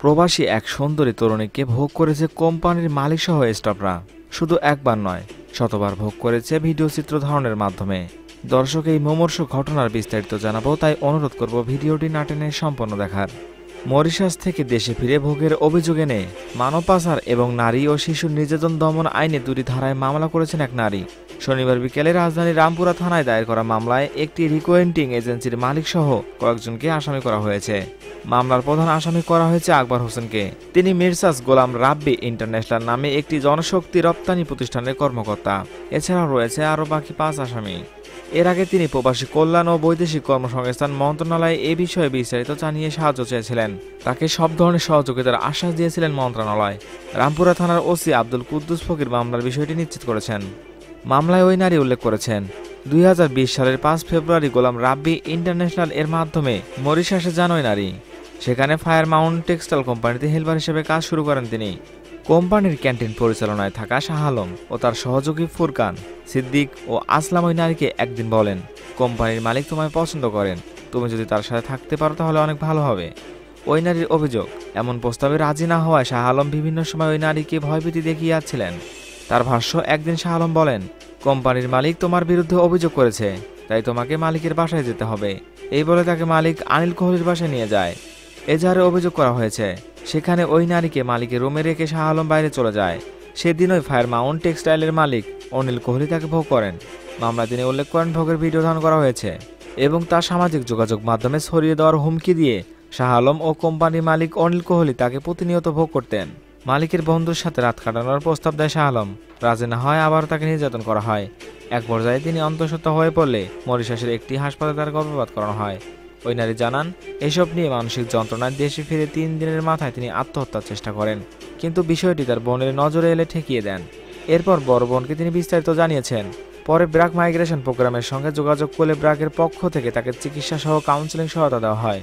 প্রবাসী এক সুন্দরী তরুণীকে ভোগ করেছে কোম্পানির মালিক সহ স্টাফরা। শুধু একবার নয়, শতবার ভোগ করেছে ভিডিও চিত্র ধারণের মাধ্যমে। দর্শক, এই মুমূর্ষ ঘটনার বিস্তারিত জানাবো, তাই অনুরোধ করব ভিডিওটি না টেনে সম্পূর্ণ দেখার। মরিশাস থেকে দেশে ফিরে ভোগের অভিযোগ এনে মানব পাচার এবং নারী ও শিশুর নির্যাতন দমন আইনে দুটি ধারায় মামলা করেছেন এক নারী। শনিবার বিকেলে রাজধানীর রামপুরা থানায় দায়ের করা মামলায় একটি রিকোয়েন্টিং এজেন্সির মালিক সহ কয়েকজনকে আসামি করা হয়েছে। মামলার প্রধান আসামি করা হয়েছে আকবর হোসেনকে। তিনি মির্সাস গোলাম রাব্বি ইন্টারন্যাশনাল নামে একটি জনশক্তি রপ্তানি প্রতিষ্ঠানের কর্মকর্তা। এছাড়াও রয়েছে আরও বাকি 5 আসামি। এর আগে তিনি প্রবাসী কল্যাণ ও বৈদেশিক কর্মসংস্থান মন্ত্রণালয়ে এ বিষয়ে বিস্তারিত জানিয়ে সাহায্য চেয়েছিলেন। তাকে সব ধরনের সহযোগিতার আশ্বাস দিয়েছিলেন মন্ত্রণালয়। রামপুরা থানার ওসি আব্দুল কুদ্দুস ফকির মামলার বিষয়টি নিশ্চিত করেছেন। মামলায় ওই নারী উল্লেখ করেছেন, 2020 সালের 5 ফেব্রুয়ারি গোলাম রাব্বি ইন্টারন্যাশনাল এর মাধ্যমে মরিশাসে যান ওই নারী। সেখানে ফায়ার মাউন্ট টেক্সটাইল কোম্পানিতে হেলপার হিসেবে কাজ শুরু করেন তিনি। কোম্পানির ক্যান্টিন পরিচালনায় থাকা শাহ আলম ও তার সহযোগী ফুরকান, সিদ্দিক ও আসলাম ওই নারীকে একদিন বলেন, কোম্পানির মালিক তোমায় পছন্দ করেন, তুমি যদি তার সাথে থাকতে পারো তাহলে অনেক ভালো হবে। ওই নারীর অভিযোগ, এমন প্রস্তাবে রাজি না হওয়ায় শাহ আলম বিভিন্ন সময় ওই নারীকে ভয়ভীতি দেখিয়ে যাচ্ছিলেন। তার ভাষ্য, একদিন শাহ আলম বলেন, কোম্পানির মালিক তোমার বিরুদ্ধে অভিযোগ করেছে, তাই তোমাকে মালিকের বাসায় যেতে হবে। এই বলে তাকে মালিক অনিল কোহলির বাসায় নিয়ে যায়। এজাহারে অভিযোগ করা হয়েছে, সেখানে ওই নারীকে মালিকের রুমে রেখে শাহ আলম বাইরে চলে যায়। সেদিনই ফায়ার মাউন্ট টেক্সটাইলের মালিক অনিল কোহলি তাকে ভোগ করেন। মামলায় তিনি উল্লেখ করেন, ভোগের ভিডিও ধারণ করা হয়েছে এবং তা সামাজিক যোগাযোগ মাধ্যমে ছড়িয়ে দেওয়ার হুমকি দিয়ে শাহ আলম ও কোম্পানির মালিক অনিল কোহলি তাকে প্রতিনিয়ত ভোগ করতেন। মালিকের বন্ধুর সাথে রাত কাটানোর প্রস্তাব দেয় শাহ আলম। রাজি না হয় আবার তাকে নির্যাতন করা হয়। এক পর্যায়ে তিনি অন্তঃসত্ত্বা হয়ে পড়লে মরিশাসের একটি হাসপাতালে তার গর্ভপাত করানো হয়। ওই নারী জানান, এসব নিয়ে মানসিক যন্ত্রণায় দেশে ফিরে 3 দিনের মাথায় তিনি আত্মহত্যার চেষ্টা করেন, কিন্তু বিষয়টি তার বোনের নজরে এলে ঠেকিয়ে দেন। এরপর বড় বোনকে তিনি বিস্তারিত জানিয়েছেন। পরে ব্র্যাক মাইগ্রেশন প্রোগ্রামের সঙ্গে যোগাযোগ করলে ব্র্যাকের পক্ষ থেকে তাকে চিকিৎসা সহ কাউন্সেলিং সহায়তা দেওয়া হয়।